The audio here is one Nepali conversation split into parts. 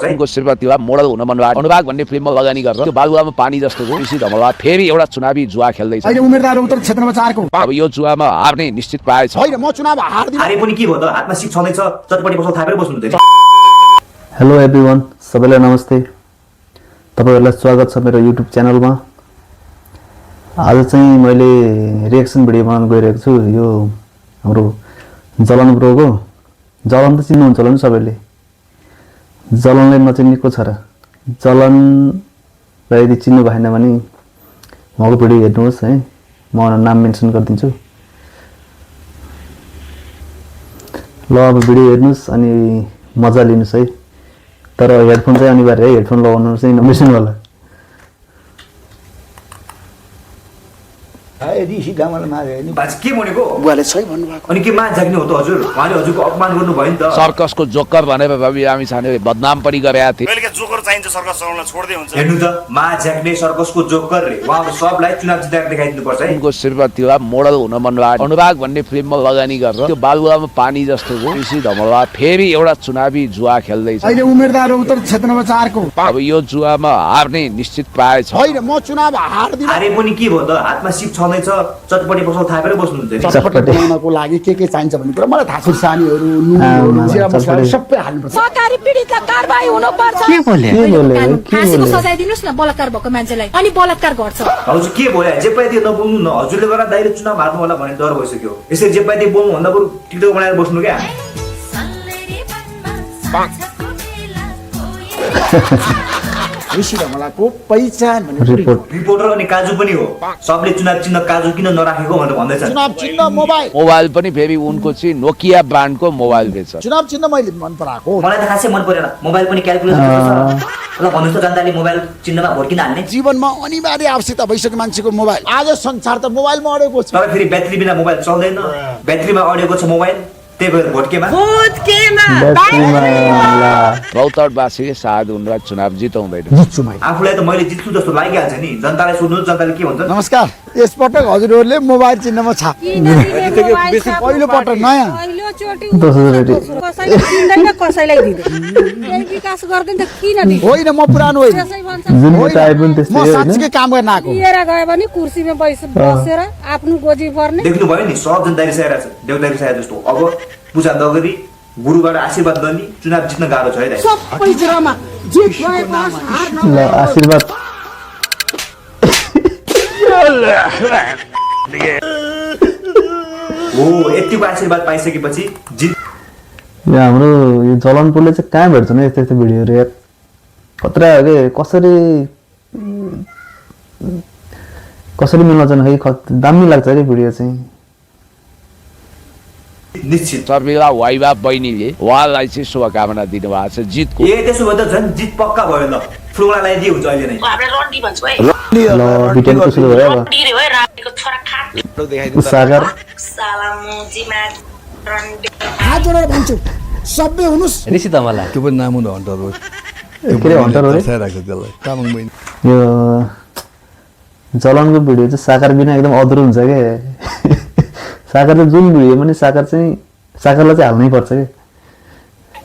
पर्छ है। उनको श्रीमतीलाई मोडल हुन मन लाग्यो। अनुराग भन्ने फिल्ममा लगानी गरेर त्यो बालुवामा पानी जस्तो ऋषि धमला फेरि एउटा चुनावी जुवा खेल्दैछ। अहिले उम्मेदवार उत्तर क्षेत्रमा 4 को अब यो जुवामा हार्ने निश्चित पाएछ। होइन म चुनाव हार्दिन। हारे पनि के भयो त, हातमा सिट छँदैछ, चटपटी पसल थापेर बस्नु हुँदैन। हेलो एभ्रिवान, सबैलाई नमस्ते। तपाईहरुलाई स्वागत छ मेरो युट्युब च्यानलमा। आज चाहिँ मैले रिएक्सन भिडियो बनाउन गइरहेको छु। यो हाम्रो जलन ब्रोको। जलन त चिन्नुहुन्छ होला नि सबैले। जलनलाई नचिन्ने को छ र? जलनलाई यदि चिन्नु भएन भने उहाँको भिडियो हेर्नुहोस् है, म नाम मेन्सन गरिदिन्छु। ल अब भिडियो हेर्नुहोस् अनि मजा लिनुहोस् है। तर हेडफोन चाहिँ अनिवार्य है, हेडफोन लगाउनु चाहिँ नबिर्सनु होला। ऋषि धमला मारे नि बाज के भनेको? बुवाले सही भन्नुभएको। अनि के मान जाग्ने हो त हजुर? उहाँले हजुरको अपमान गर्नु भयो नि त। सर्कसको जोकर भनेर बिरामी छाने बदनाम पनि गरेका थिए। कहिले जोकर चाहिन्छ सर्कस चलाउनलाई छोड्दै हुन्छ। हेर्नु त, मा ज्याक्ने सर्कसको जोकरले उहाँको सबलाई चुनाव जिताएर देखाइदिनु पर्छ है। उनको श्रीमतीलाई मोडल हुन मन लाग्यो। अनुराग भन्ने फिल्ममा लगानी गरेर त्यो बालुवामा पानी जस्तो ऋषि धमला फेरि एउटा चुनावी जुवा खेल्दैछ। अहिले उम्मेदवार उत्तर क्षेत्रमा 4 को अब यो जुवामा हार्ने निश्चित पाएछ। होइन म चुनाव हार्दिन। हारे पनि के भयो त, हातमा सिट छँदैछ, चटपटी पसल थापेर बस्नु हुन्छ नि। चटपटी बनाउनको लागि के चाहिन्छ भन्ने कुरा मलाई थाहा छ। खुर्सानीहरू, नुनहरू, जिरा मसला सबै हाल्नुपर्छ। सरकारी पीडितलाई कारबाही हुनुपर्छ। के बोले? फाँसीको सजाय दिनुस् न बलात्कार भएको मान्छेलाई, अनि बलात्कार गर्छ। हजुर के भयो? जे पाइदियो नबोल्नु न। हजुरले गर्दा दाइले चुनाव हार्नु होला भन्ने डर भइसक्यो। यसरी जे पाइदियो बोल्नु भन्दा बरु टिकटक बनाएर बस्नु क्या। ऋषि धमलाको पहिचान भन्ने रिपोर्टर अनि काजु पनि हो। सबले चुनाव चिन्ह काजु किन नराखेको भनेर भन्दैछन्। चुनाव चिन्ह मोबाइल पनि फेरि उनको चाहिँ नोकिया ब्रान्डको मोबाइल बेच्छ। चुनाव चिन्ह मैले मन पराएको। मलाई त खासै मन परेन। मोबाइल पनि क्याल्कुलेटर छ। ल भन्नुहोस् त, जनताले मोबाइल चिन्हमा भोट किन हाल्ने? जीवनमा अनिवार्य आवश्यकता भइसक्यो मान्छेको मोबाइल। आज संसार त मोबाइलमा अडेको छ। तर फेरि ब्याट्री बिना मोबाइल चल्दैन। ब्याट्रीमा अडेको छ मोबाइल, त्यही भएर भोट केमा? रौतहटवासीले सायद उनलाई चुनाव जिताउँदैन। जित्छु मैले। आफूलाई त मैले जित्छु जस्तो लागिहाल्छ नि। जनतालाई सोध्नुहोस्, जनताले के भन्छ? नमस्कार। यसपटक हजुरहरूले मोबाइल चिन्हमा छाप। पहिलो पटक नयाँ कसैलाई दिँदैन विकास गर्दैन त किन दिन्छ? होइन म पुरानो होइन, म साँच्चीकै काम गर्न आएको। लिएर गयो भने कुर्सीमा बसेर आफ्नो गोजी पर्ने। देख्नु भयो नि, सब जनता रिसाइरहेको छ, देउता रिसाए जस्तो। अब पूजा नगरी गुरुबाट आशीर्वाद गर्ने चुनाव जित्न गाह्रो छ है दाइ। सबै ड्रामा जित भएको हार ल आशीर्वाद। हो, यतिको आशीर्वाद पाइसकेपछि जित। यो हाम्रो यो जलनपुरले चाहिँ कहाँ भेट्छ नि यस्तो यस्तो भिडियोहरू यार? खतरा हो के? कसरी मिल्न चाहिँ खै दामी लाग्छ अरे भिडियो चाहिँ। निश्चित शर्मिला वाइवा बहिनीले उहाँलाई चाहिँ शुभकामना दिनुभएको छ जितको। ए त्यसो भए त झन् जित पक्का भयो। ल फुलमा लगाइदिए हुन्छ अहिले नै। ल भिडियोको सुरु भयो अब। सागर हात जोडेर भन्छु सबै हुनुस्। ऋषि धमला त्यो पनि नाम हुनु हन्टर हो। के रे हन्टर हो रे? राखेको त्यसलाई तामाङ बहिनी। यो जलनको भिडियो चाहिँ साकार बिना एकदम अधुरो हुन्छ के। साकार चाहिँ जुन भिडियो पनि साकारलाई चाहिँ हाल्नै पर्छ कि।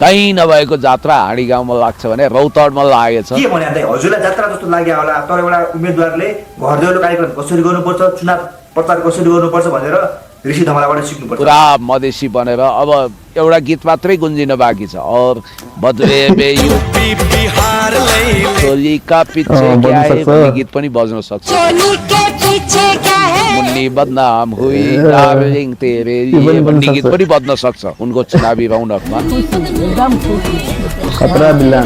कहीँ नभएको जात्रा हाँडी गाउँमा लाग्छ भने रौतहटमा लागेछ। के भने दाइ, हजुरलाई जात्रा जस्तो लाग्यो होला। तर एउटा उम्मेदवारले घर दैलो कार्यक्रम कसरी गर्नुपर्छ, चुनाव प्रचार कसरी गर्नुपर्छ भनेर ऋषि धमलाबाट सिक्नुपर्छ। पुरा मधेसी बनेर अब एउटा गीत मात्रै गुन्जिन बाँकी छ। और बदले में यूपी बिहार चोली का पीछे क्या है भन्ने गीत पनि बज्न सक्छ। मुन्नी बदनाम हुई डार्लिङ तेरे लिए भन्ने गीत पनि बज्न सक्छ उनको चुनावी रौनकमा। खतरा बिल्ला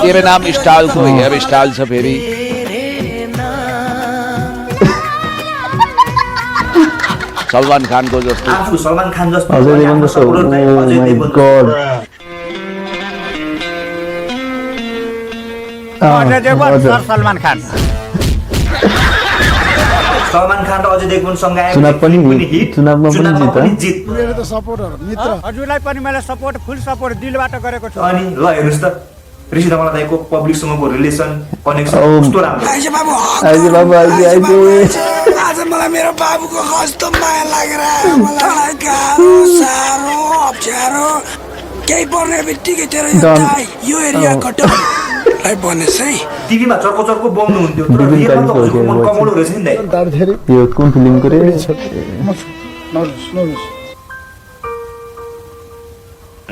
तेरे नाम स्टाइलको हेयर स्टाइल छ फेरि। सलमान खानको जस्तो। आफू सलमान खान जस्तो। अजय देवगन जस्तो। Oh my God. Ajay Devgan sir Salman Khan. Salman Khan र अजय देवगन सँग चुनाव पनि हिट, चुनावमा पनि जित। मेरो त सपोर्टर मित्र। हजुरलाई पनि मैले सपोर्ट फुल सपोर्ट दिलबाट गरेको छु। अनि ल हेर्नुस् त, ऋषि धमला दाइको पब्लिकसँगको रिलेसन कनेक्सन कस्तो राम्रो। आइज बाबु आज मलाई मेरो बाबुको कस्तो माया लागेर मलाई गाह्रो साह्रो अप्ठ्यारो केही पर्ने बित्तिकै तेरो यो दाइ यो एरिया कटाउलाई भनेस् है। टिभीमा चर्को चर्को बोल्नु हुन्थ्यो तर रियलमा त हजुरको मन कमाउनु रहेछ नि दाइ। यो कुन फिल्मको रे?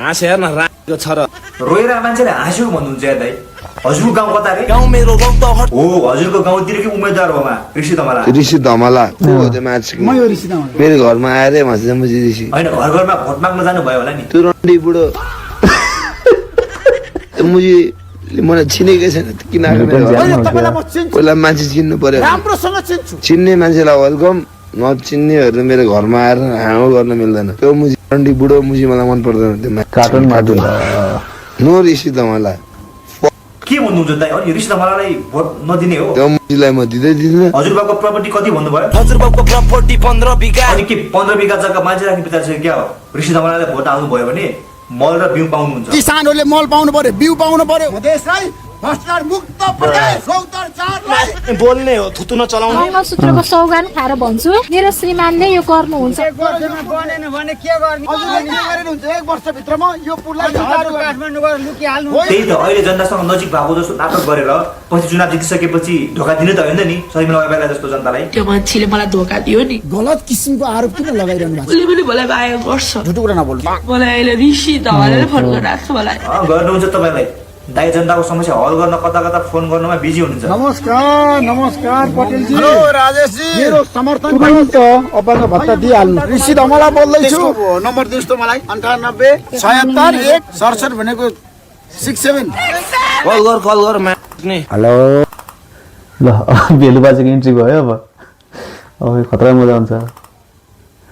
हाँस हेर न राको छ र। रोएर मान्छेले हाँस्यो भन्नुहुन्छ यार दाइ। हजुरको गाउँ कता रे? गाउँ मेरो गाउँ त हट। हो हजुरको गाउँतिरकै उम्मेदवार हो ऋषि धमला। ऋषि धमला को हो त्यो मान्छे? म यो ऋषि धमला मेरो घरमा आएर भन्छ ऋषि होइन घर घरमा भोट माग्न जानु भयो होला नि। त्यो रन्डी बुढो मुजी मलाई चिनेकै छैन किन आएको मेरो घरमा? तपाईँलाई म चिन्छु, पहिला मान्छे चिन्नु पर्यो। राम्रोसँग चिन्छु। चिन्ने मान्छेलाई वेलकम, नचिन्नेहरू मेरो घरमा आएर हाँगो गर्न मिल्दैन। त्यो मुजी रन्डी बुढो मुजी मलाई मन पर्दैन। त्यो कार्टुन मार्टुन नो ऋषि धमला के भन्नुहुन्छ दाइ? अनि ऋषि धमलालाई भोट नदिने हो? त्यो मुजीलाई म दिँदिनँ। हजुरबाको प्रपर्टी कति भन्नुभयो? हजुरबाबुको प्रपर्टी 15 बिघा। अनि के 15 बिघा जग्गा मान्छे राख्ने विचार छ क्या हो? ऋषि धमलालाई भोट हाल्नुभयो भने मल र बिउ पाउनुहुन्छ। किसानहरूले मल पाउनु पर्यो, बिउ पाउनु पर्यो। देशलाई भ्रष्टाचार मुक्त प्रदेश सौदारचारलाई बोल्ने हो थुतु नचलाउने। मङ्गलसूत्रको सौगान खाएर भन्छु मेरो श्रीमानले यो गर्नुहुन्छ। बनेन भने के गर्ने? हजुरले के गरिनुहुन्छ? 1 वर्षभित्रमा यो पुललाई सुधार काठमाडौँ गएर लुकिहाल्नु। त्यही त अहिले जनतासँग नजिक भएको जस्तो नाटक गरेर पछि चुनाव जितिसकेपछि धोका दिने त होइन नि सजिलो लगाएर जस्तो जनतालाई। त्यो मान्छेले मलाई धोका दियो नि। गलत किसिमको आरोप किन लगाइरहनु भएको छ? उसले पनि मलाई माया गर्छ। झुटो कुरा नबोल्नु। मलाई अहिले ऋषि धमलाले फोन गरिरहेको छ मलाई। गर्नुहुन्छ तपाईँलाई दाइ। जनताको समस्या हल गर्न कता कता फोन गर्नमा बिजी हुनुहुन्छ। नमस्कार पटेलजी। हेलो राजेशजी। मेरो समर्थन गर्नुहुन्छ अपना भत्ता दिइहाल्नु। ऋषि धमला बोल्दैछु। नम्बर दिनुहोस् त मलाई 98 76 1 67 भनेको 67। कल गर माग्ने। हेलो ल बेलुबाजीको इन्ट्री भयो अब खतरा मजा हुन्छ।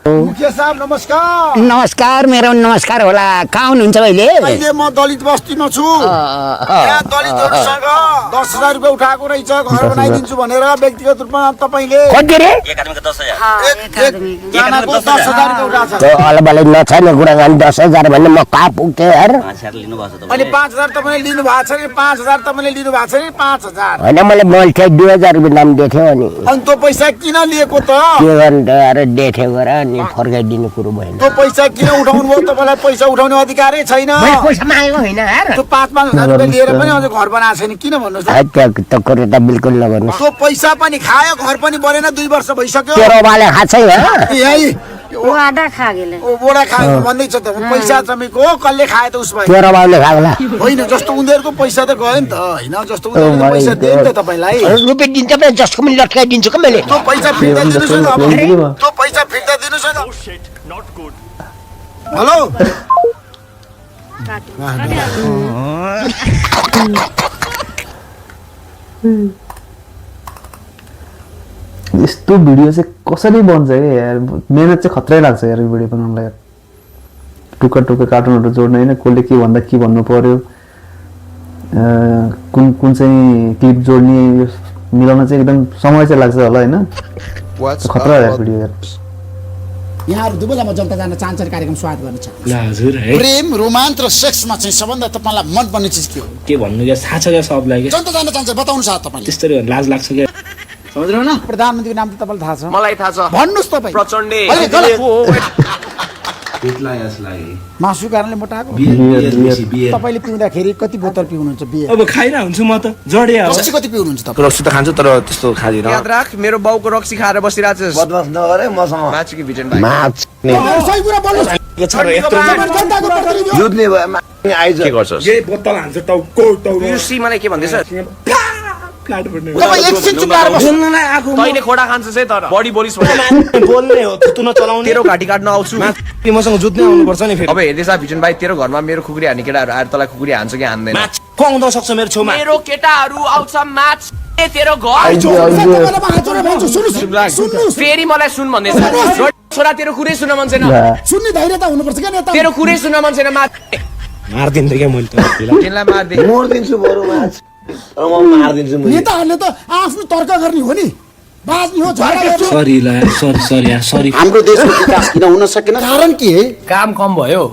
मुखिया साहब नमस्कार। नमस्कार। मेरो नमस्कार होला। कहाँ हुनुहुन्छ अहिले? अहिले म दलित बस्तीमा छु। यहाँ दलितहरुसँग 10,000 रुपैयाँ उठाएको रहेछ घर बनाइदिन्छु भनेर व्यक्तिगत रूपमा तपाईले। कति रे? एकजनाको 10,000 रुपैयाँ उठाएको छ। अलबले नछाने कुरा गर्नु 10,000 भन्ने म कहाँ पुग्थे यार? अनि 5,000 तपाईले लिनु भएको छ नि? 5,000 तपाईले लिनु भएको छ नि? 5,000 हैन मैले मल्थे 2,000 रुपैयाँ नाम दिएको अनि अनि त्यो पैसा किन लिएको त? के गर्नु त यार डेथे गरे अनि फर्काइदिनु कुरो भएन। त्यो पैसा किन उठाउनु भयो? तपाईलाई पैसा उठाउने अधिकारै छैन। मैले पैसा मागेको हैन यार। त्यो 5,000 रुपैयाँ लिएर पनि अझ घर बनाएको छैन किन भन्नुस् त? त्यो कुरो त बिल्कुल नगर्नु। त्यो पैसा पनि खायो घर पनि बनेन 2 वर्ष भइसक्यो। तेरो बाले खाछ है वाडा खागेले ओ बोडा खाएको भन्दै छ त। पैसा तपाईँको कसले खायो त उस भाइ? तेरो बाले खागला होइन जस्तो उनीहरुको पैसा त गयो नि त हैन जस्तो उनीहरुले पैसा दिए नि त तपाईलाई। रुपैयाँ दिन्छ भने जसको पनि लट्काइदिन्छु के मैले। त्यो पैसा फिर्ता दिनुस् न अब। त्यो पैसा फिर्ता दिनुस् न। हेलो यस्तो भिडियो चाहिँ कसरी बन्छ क्या यार? मेहनत चाहिँ खतरै लाग्छ यार यो भिडियो बनाउनलाई। टुक्का टुक्का कार्टुनहरू जोड्ने होइन, कसले के भन्दा के भन्नु पर्यो, कुन चाहिँ क्लिप जोड्ने यो मिलाउन चाहिँ एकदम समय चाहिँ लाग्छ होला होइन? खतरा यार भिडियो यार। यहाँहरु दुबैलाई म जनता जान चाहन्छ कार्यक्रम स्वागत गर्न चाहन्छु। ल हजुर है। प्रेम रोमान्च र सेक्समा चाहिँ सबभन्दा तपाईलाई मन पर्ने चीज के हो? के भन्नु क्या थाहा छ क्या सबलाई के? जनता जान चाहन्छ बताउनु साथ तपाईले। त्यस्तरी लाज लाग्छ क्या? समझ्नु न? प्रधानमन्त्रीको नाम त तपाईलाई थाहा छ? मलाई थाहा छ। भन्नुस् तपाई। प्रचण्डे। पेटलाई यसलाई मासु कारणले मोटाएको? बियर तपाईले पिउँदाखेरि कति बोतल पिउनुहुन्छ बियर? अब खाइरा हुन्छु म त जडिया हो। रक्सी कति पिउनुहुन्छ तपाई? रक्सी त खान्छु तर त्यस्तो खादिन। याद राख मेरो बाउको रक्सी खाएर बसिरहेछस्। बदमास नगरे मसँग। माछकी भिजन भाइ। सही कुरा बोल्नुस्। के छ र यत्रो जनताको प्रतिनिधि हो। जुत्ने भयो आइज के गर्छस्? ये बोतल हान्छ टाउको टाउको। युसी मलाई के भन्दैछ? फ्ल्याट पर्ने। तपाई एकछिन चुप लाएर बस्नु। बोल्नलाई आको तैले खोडा खान्छस् है तर बडी बोलिस भने बोल्ने हो थुतु नचलाउने। तेरो घाटी काट्न आउँछु। मसँग जुत्ने आउनु पर्छ नि फेरि। अब हेर्दैछ भिजन भाइ तेरो घरमा मेरो खुकुरी हान्ने केटाहरु आएर तलाई खुकुरी हान्छ कि हान्दैन? को आउँदा सक्छ मेरो छेउमा? मेरो केटाहरु आउँछ माछ तेरो घर। फेरि मलाई सुन भन्दैछ। छोरा तेरो कुरै सुन्न मन छैन? सुन्ने धैर्यता हुनुपर्छ के नेता? तेरो कुरै सुन्न मन छैन? मार्दिन्थे क्या मैले त। तिनलाई मार्दे। मोर्दिन्छु बरु माछ। तर म मार्दिन्छु म। नेताहरूले त आफ्नो तर्क गर्ने हो नि। बाज्ने हो झगडा गर्ने। सरी ल सरी यार सरी। हाम्रो देशको विकास किन हुन सकेन? कारण के है? काम कम भयो।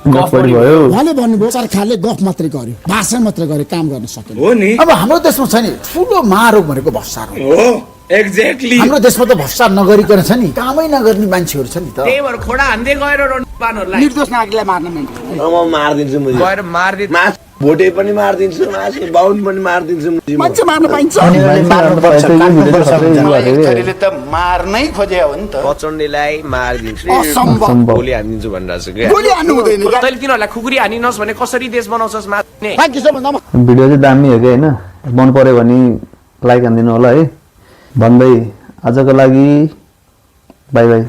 गफ बढी भयो। उहाँले भन्नुभयो सरकारले गफ मात्रै गर्यो, भाषण मात्रै गर्यो, काम गर्न सकेन। हो नि। अब हाम्रो देशमा छ नि ठुलो महारोग भनेको भ्रष्टाचार हो। एक्ज्याक्टली हाम्रो देशमा त भ्रष्टाचार नगरिकन छ नि कामै नगर्ने मान्छेहरू छ नि त त्यही भएर खोडा हान्दै गएर रन्डीपानहरूलाई निर्दोष नागरिकलाई मार्न मिल्छ म मारिदिन्छु मुजी गएर मारिदिनु मास भोटे पनि मारिदिन्छु मास बाहुन पनि मारिदिन्छु मुजी मान्छे मार्न पाइन्छ असम्भव त मार्नै खोजे हो नि त प्रचण्डलाई मारिदिन्छु गोली हानिदिन्छु भनिरहेको छु गोली हान्नु हुँदैन तैँले तिनीहरूलाई खुकुरी हानिनस् भने कसरी देश बनाउँछस् मार्ने भिडियो चाहिँ दामी हो कि होइन मन पर्यो भने लाइक हानिदिनु होला है भन्दै आजको लागि बाई बाई